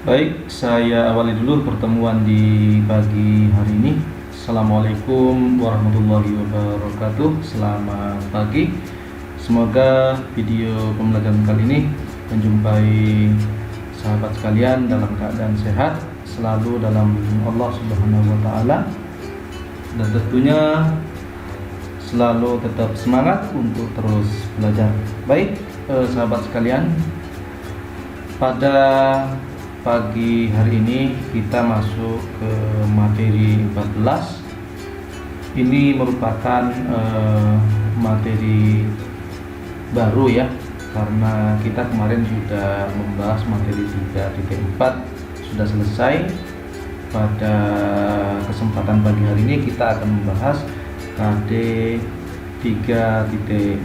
Baik, saya awali dulu pertemuan di pagi hari ini. Assalamualaikum warahmatullahi wabarakatuh. Selamat pagi. Semoga video pembelajaran kali ini menjumpai sahabat sekalian dalam keadaan sehat, selalu dalam lindungan Allah Subhanahu wa taala, dan tentunya selalu tetap semangat untuk terus belajar. Baik, sahabat sekalian, pada pagi hari ini kita masuk ke materi 14. Ini merupakan materi baru ya, karena kita kemarin sudah membahas materi 3.4 sudah selesai. Pada kesempatan pagi hari ini kita akan membahas KD 3.5,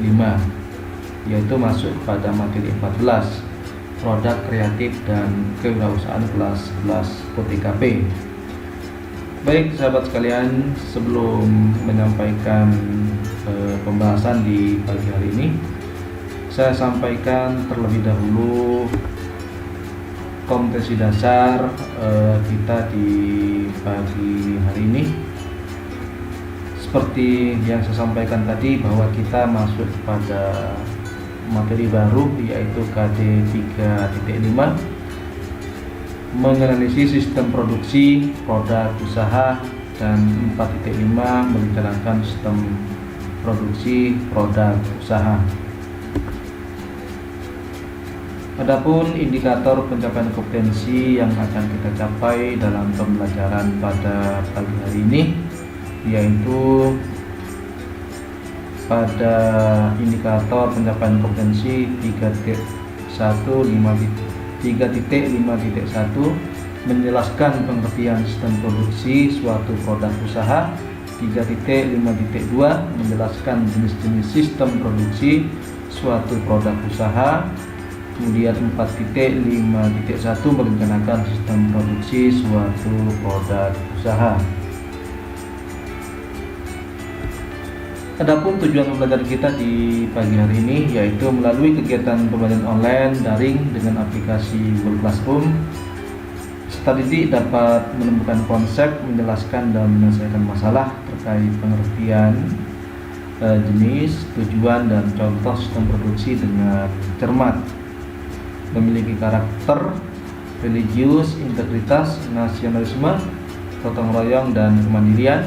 yaitu masuk pada materi 14, produk kreatif dan kewirausahaan kelas 11 PTKP. Baik sahabat sekalian, sebelum menyampaikan pembahasan di pagi hari ini, saya sampaikan terlebih dahulu kompetensi dasar kita di pagi hari ini. Seperti yang saya sampaikan tadi, bahwa kita masuk pada materi baru, yaitu KD 3.5, menganalisis sistem produksi produk usaha, dan 4.5 merencanakan sistem produksi produk usaha. Adapun indikator pencapaian kompetensi yang akan kita capai dalam pembelajaran pada pagi hari ini, yaitu pada indikator pencapaian kompetensi 3.1 menjelaskan pengertian sistem produksi suatu produk usaha. 3.5.2 menjelaskan jenis-jenis sistem produksi suatu produk usaha. Kemudian 4.5.1 merencanakan sistem produksi suatu produk usaha. Adapun tujuan pembelajaran kita di pagi hari ini, yaitu melalui kegiatan pembelajaran online daring dengan aplikasi Google Classroom, peserta didik dapat menemukan konsep, menjelaskan dan menyelesaikan masalah terkait pengertian, jenis, tujuan, dan contoh sistem produksi dengan cermat, memiliki karakter religius, integritas, nasionalisme, gotong royong, dan kemandirian,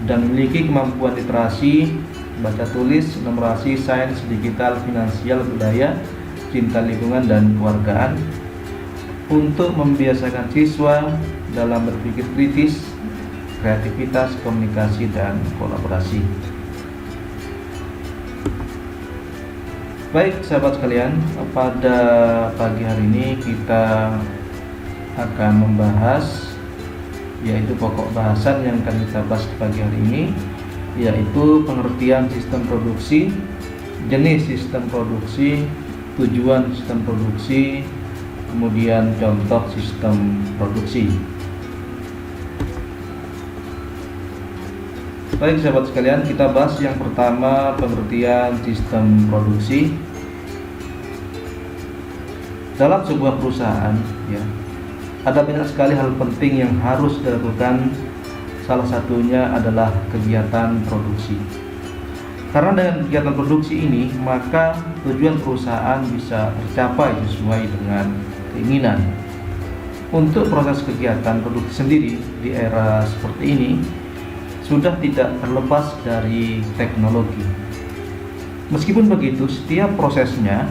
dan memiliki kemampuan literasi, baca tulis, numerasi, sains, digital, finansial, budaya, cinta lingkungan, dan keluargaan, untuk membiasakan siswa dalam berpikir kritis, kreativitas, komunikasi, dan kolaborasi. Baik sahabat sekalian, pada pagi hari ini kita akan membahas, yaitu pokok bahasan yang akan kita bahas pagi hari ini, yaitu pengertian sistem produksi, jenis sistem produksi, tujuan sistem produksi, kemudian contoh sistem produksi. Baik sahabat sekalian, kita bahas yang pertama, pengertian sistem produksi. Dalam sebuah perusahaan ya, ada banyak sekali hal penting yang harus dilakukan. Salah satunya adalah kegiatan produksi. Karena dengan kegiatan produksi ini, maka tujuan perusahaan bisa tercapai sesuai dengan keinginan. Untuk proses kegiatan produksi sendiri di era seperti ini sudah tidak terlepas dari teknologi. Meskipun begitu, setiap prosesnya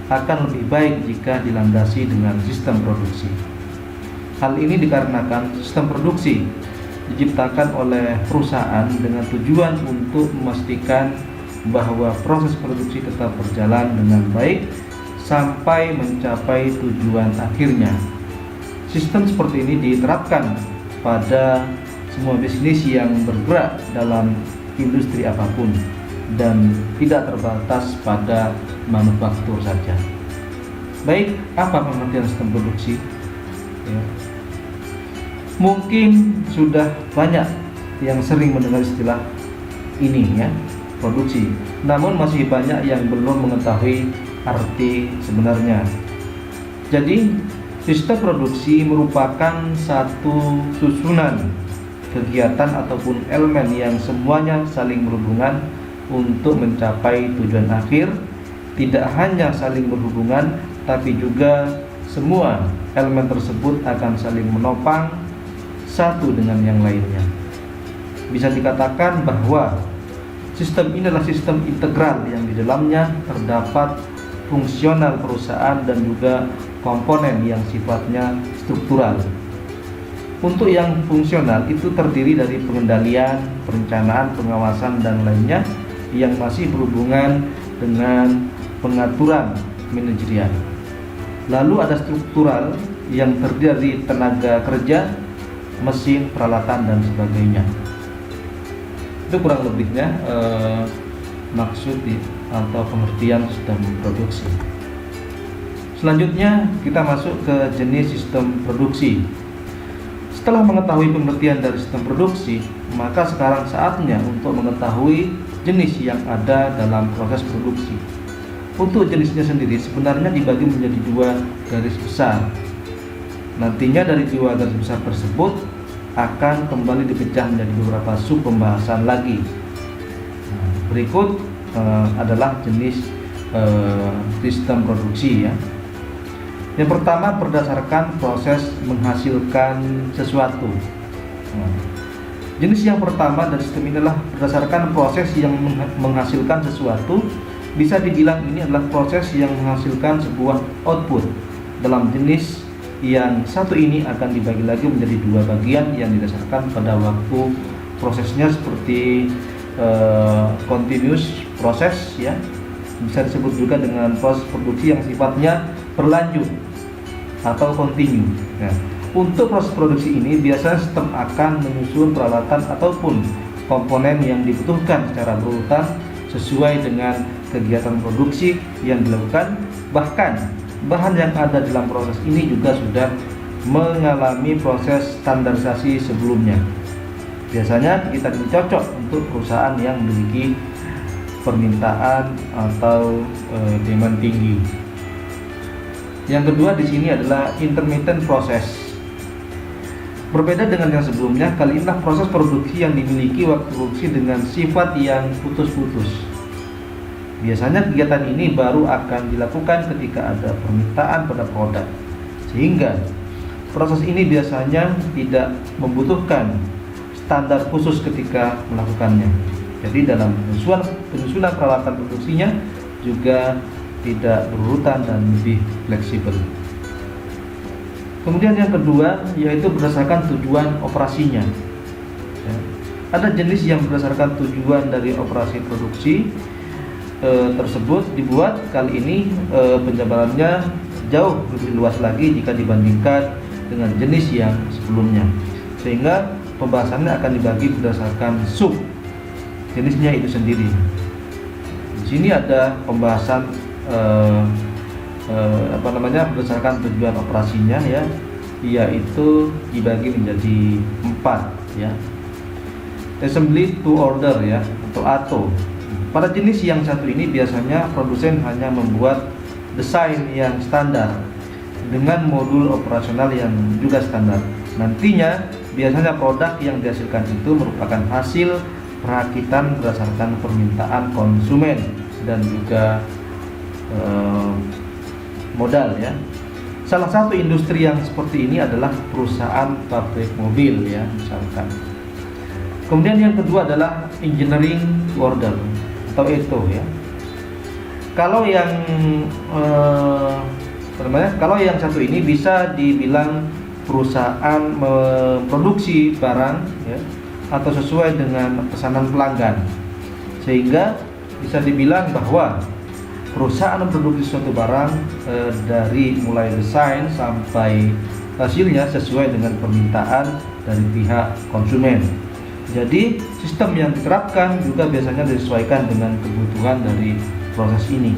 akan lebih baik jika dilandasi dengan sistem produksi. Hal ini dikarenakan sistem produksi diciptakan oleh perusahaan dengan tujuan untuk memastikan bahwa proses produksi tetap berjalan dengan baik sampai mencapai tujuan akhirnya. Sistem seperti ini diterapkan pada semua bisnis yang bergerak dalam industri apapun dan tidak terbatas pada manufaktur saja. Baik, apa pengertian sistem produksi? Ya. Mungkin sudah banyak yang sering mendengar istilah ini ya, produksi. Namun masih banyak yang belum mengetahui arti sebenarnya. Jadi Sistem produksi merupakan satu susunan kegiatan ataupun elemen yang semuanya saling berhubungan untuk mencapai tujuan akhir. Tidak hanya saling berhubungan, tapi juga semua elemen tersebut akan saling menopang satu dengan yang lainnya. Bisa dikatakan bahwa sistem ini adalah sistem integral yang di dalamnya terdapat fungsional perusahaan dan juga komponen yang sifatnya struktural. Untuk yang fungsional itu terdiri dari pengendalian, perencanaan, pengawasan, dan lainnya yang masih berhubungan dengan pengaturan manajerial. Lalu ada struktural yang terdiri dari tenaga kerja, mesin, peralatan, dan sebagainya. Itu kurang lebihnya maksud atau pengertian sistem produksi. Selanjutnya kita masuk ke jenis sistem produksi. Setelah mengetahui pengertian dari sistem produksi, maka sekarang saatnya untuk mengetahui jenis yang ada dalam proses produksi. Untuk jenisnya sendiri sebenarnya dibagi menjadi dua garis besar. Nantinya dari dua garis besar tersebut akan kembali dipecah menjadi beberapa sub pembahasan lagi. Berikut adalah jenis sistem produksi ya. Yang pertama berdasarkan proses menghasilkan sesuatu. Jenis yang pertama dari sistem ini adalah berdasarkan proses yang menghasilkan sesuatu. Bisa dibilang ini adalah proses yang menghasilkan sebuah output. Dalam jenis yang satu ini akan dibagi lagi menjadi dua bagian yang didasarkan pada waktu prosesnya seperti continuous proses ya. Bisa disebut juga dengan proses produksi yang sifatnya berlanjut atau continue. Nah, untuk proses produksi ini biasanya sistem akan menyusun peralatan ataupun komponen yang dibutuhkan secara berurutan sesuai dengan kegiatan produksi yang dilakukan. Bahkan bahan yang ada dalam proses ini juga sudah mengalami proses standarisasi sebelumnya. Biasanya kita cocok untuk perusahaan yang memiliki permintaan atau demand tinggi. Yang kedua di sini adalah intermittent process. Berbeda dengan yang sebelumnya, kali inilah proses produksi yang dimiliki waktu produksi dengan sifat yang putus-putus. Biasanya kegiatan ini baru akan dilakukan ketika ada permintaan pada produk, sehingga proses ini biasanya tidak membutuhkan standar khusus ketika melakukannya. Jadi dalam penyusunan peralatan produksinya juga tidak berurutan dan lebih fleksibel. Kemudian yang kedua yaitu berdasarkan tujuan operasinya. Ya. Ada jenis yang berdasarkan tujuan dari operasi produksi tersebut dibuat. Kali ini penjabarannya jauh lebih luas lagi jika dibandingkan dengan jenis yang sebelumnya, sehingga pembahasannya akan dibagi berdasarkan sub jenisnya itu sendiri. Di sini ada pembahasan berdasarkan tujuan operasinya ya, yaitu dibagi menjadi 4 ya. Assembly to order ya, atau ATO. Pada jenis yang satu ini biasanya produsen hanya membuat desain yang standar dengan modul operasional yang juga standar. Nantinya biasanya produk yang dihasilkan itu merupakan hasil perakitan berdasarkan permintaan konsumen dan juga modal ya. Salah satu industri yang seperti ini adalah perusahaan pabrik mobil ya misalkan. Kemudian yang kedua adalah engineering order atau ETO ya. Kalau yang kalau yang satu ini bisa dibilang perusahaan memproduksi barang ya, atau sesuai dengan pesanan pelanggan, sehingga bisa dibilang bahwa perusahaan memproduksi suatu barang dari mulai desain sampai hasilnya sesuai dengan permintaan dari pihak konsumen. Jadi sistem yang diterapkan juga biasanya disesuaikan dengan kebutuhan dari proses ini.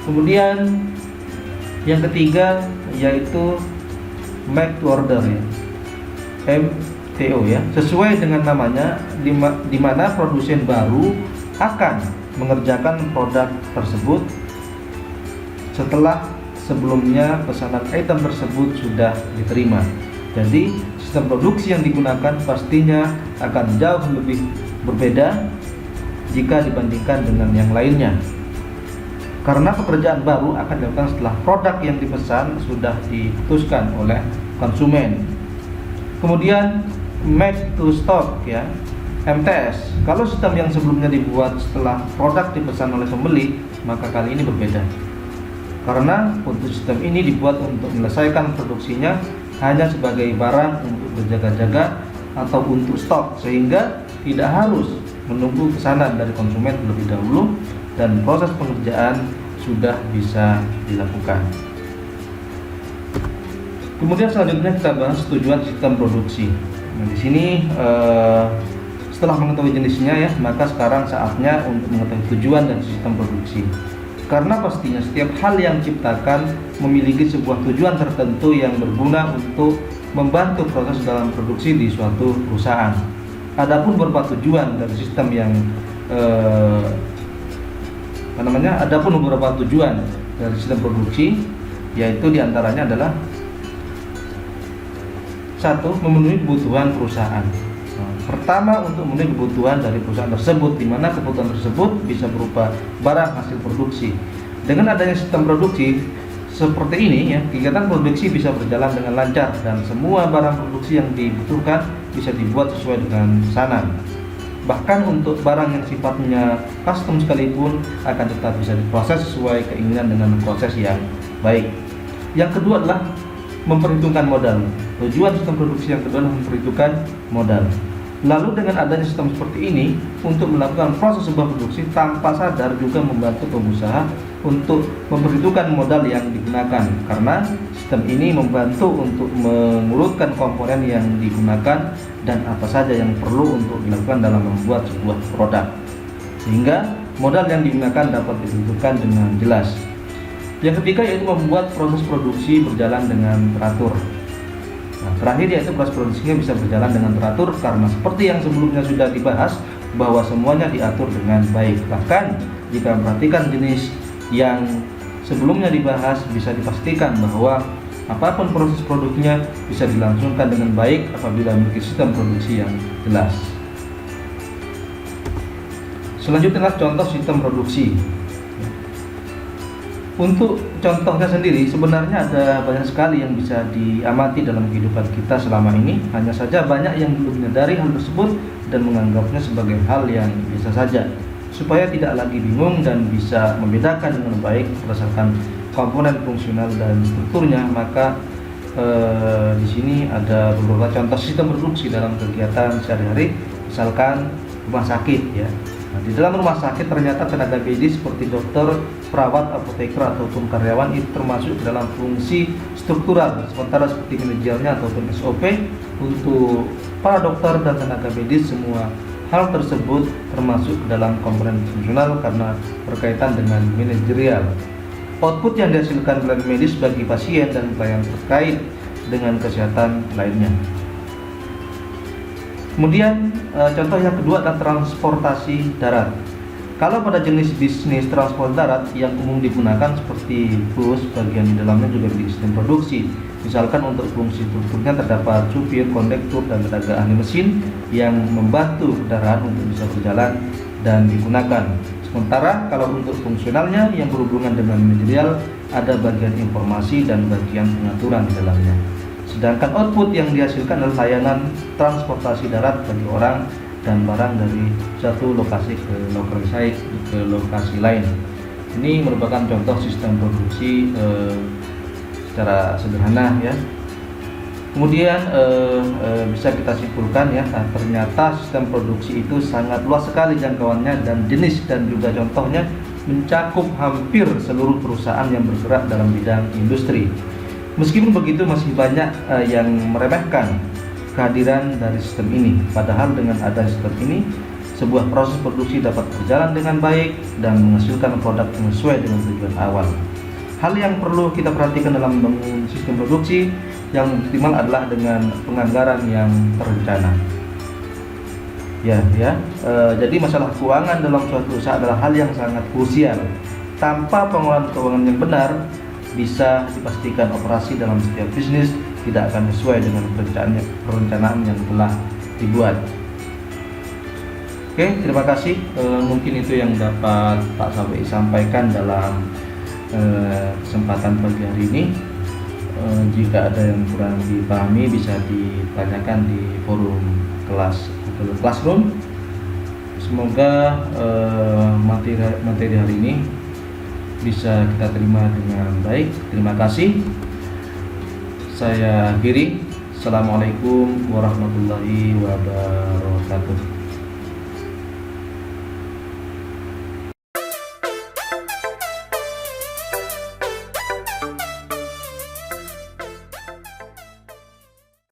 Kemudian yang ketiga yaitu make to order ya, MTO ya, sesuai dengan namanya, di mana produsen baru akan mengerjakan produk tersebut setelah sebelumnya pesanan item tersebut sudah diterima. Jadi sistem produksi yang digunakan pastinya akan jauh lebih berbeda jika dibandingkan dengan yang lainnya. Karena pekerjaan baru akan dilakukan setelah produk yang dipesan sudah diputuskan oleh konsumen. Kemudian make to stock ya, MTS. Kalau sistem yang sebelumnya dibuat setelah produk dipesan oleh pembeli, maka kali ini berbeda. Karena untuk sistem ini dibuat untuk menyelesaikan produksinya hanya sebagai barang untuk berjaga-jaga atau untuk stok, sehingga tidak harus menunggu pesanan dari konsumen terlebih dahulu dan proses pengerjaan sudah bisa dilakukan. Kemudian selanjutnya kita bahas tujuan sistem produksi. Nah, di sini setelah mengetahui jenisnya ya, maka sekarang saatnya untuk mengetahui tujuan dan sistem produksi. Karena pastinya setiap hal yang diciptakan memiliki sebuah tujuan tertentu yang berguna untuk membantu proses dalam produksi di suatu perusahaan. Adapun beberapa tujuan dari sistem yang adapun beberapa tujuan dari sistem produksi, yaitu diantaranya adalah 1. Memenuhi kebutuhan perusahaan. Pertama, untuk memenuhi kebutuhan dari perusahaan tersebut, di mana kebutuhan tersebut bisa berupa barang hasil produksi. Dengan adanya sistem produksi seperti ini ya, kegiatan produksi bisa berjalan dengan lancar dan semua barang produksi yang dibutuhkan bisa dibuat sesuai dengan pesanan. Bahkan untuk barang yang sifatnya custom sekalipun akan tetap bisa diproses sesuai keinginan dengan proses yang baik. Yang kedua adalah memperhitungkan modal. Tujuan sistem produksi yang kedua adalah memperhitungkan modal. Lalu dengan adanya sistem seperti ini, untuk melakukan proses sebuah produksi tanpa sadar juga membantu pengusaha untuk memperhitungkan modal yang digunakan, karena sistem ini membantu untuk mengurutkan komponen yang digunakan dan apa saja yang perlu untuk dilakukan dalam membuat sebuah produk, sehingga modal yang digunakan dapat ditentukan dengan jelas. Yang ketiga yaitu membuat proses produksi berjalan dengan teratur. Nah, terakhir yaitu proses produksinya bisa berjalan dengan teratur karena seperti yang sebelumnya sudah dibahas bahwa semuanya diatur dengan baik. Bahkan jika memperhatikan jenis yang sebelumnya dibahas, bisa dipastikan bahwa apapun proses produknya bisa dilangsungkan dengan baik apabila memiliki sistem produksi yang jelas. Selanjutnya adalah contoh sistem produksi. Untuk contohnya sendiri, sebenarnya ada banyak sekali yang bisa diamati dalam kehidupan kita selama ini. Hanya saja banyak yang belum menyadari hal tersebut dan menganggapnya sebagai hal yang biasa saja. Supaya tidak lagi bingung dan bisa membedakan dengan baik berdasarkan komponen fungsional dan strukturnya, maka di sini ada beberapa contoh sistem produksi dalam kegiatan sehari-hari. Misalkan rumah sakit ya. Nah, di dalam rumah sakit ternyata tenaga medis seperti dokter, perawat, apoteker ataupun karyawan itu termasuk dalam fungsi struktural, sementara seperti manajernya ataupun SOP untuk para dokter dan tenaga medis, semua hal tersebut termasuk dalam komponen fungsional karena berkaitan dengan manajerial. Output yang dihasilkan pelayanan medis bagi pasien dan pelayan terkait dengan kesehatan lainnya. Kemudian contoh yang kedua adalah transportasi darat. Kalau pada jenis bisnis transport darat yang umum digunakan seperti bus, bagian di dalamnya juga memiliki sistem produksi. Misalkan untuk fungsi strukturnya terdapat supir, kondektur, dan tenaga ahli mesin yang membantu kendaraan untuk bisa berjalan dan digunakan. Sementara kalau untuk fungsionalnya yang berhubungan dengan manajerial, ada bagian informasi dan bagian pengaturan di dalamnya. Sedangkan output yang dihasilkan adalah layanan transportasi darat bagi orang dan barang dari satu lokasi ke lokasi lain. Ini merupakan contoh sistem produksi secara sederhana ya. Kemudian bisa kita simpulkan ya, ternyata sistem produksi itu sangat luas sekali jangkauannya dan jenis dan juga contohnya mencakup hampir seluruh perusahaan yang bergerak dalam bidang industri. Meskipun begitu masih banyak yang meremehkan kehadiran dari sistem ini. Padahal dengan adanya sistem ini, sebuah proses produksi dapat berjalan dengan baik dan menghasilkan produk yang sesuai dengan tujuan awal. Hal yang perlu kita perhatikan dalam membangun sistem produksi yang optimal adalah dengan penganggaran yang terencana. Jadi masalah keuangan dalam suatu usaha adalah hal yang sangat krusial. Tanpa pengelolaan keuangan yang benar, bisa dipastikan operasi dalam setiap bisnis tidak akan sesuai dengan perencanaan yang telah dibuat. Oke, terima kasih. Mungkin itu yang dapat Pak Sawi sampaikan dalam kesempatan pagi hari ini. Jika ada yang kurang dipahami bisa ditanyakan di forum kelas atau classroom. Semoga materi hari ini bisa kita terima dengan baik. Terima kasih. Saya akhiri. Assalamualaikum warahmatullahi wabarakatuh.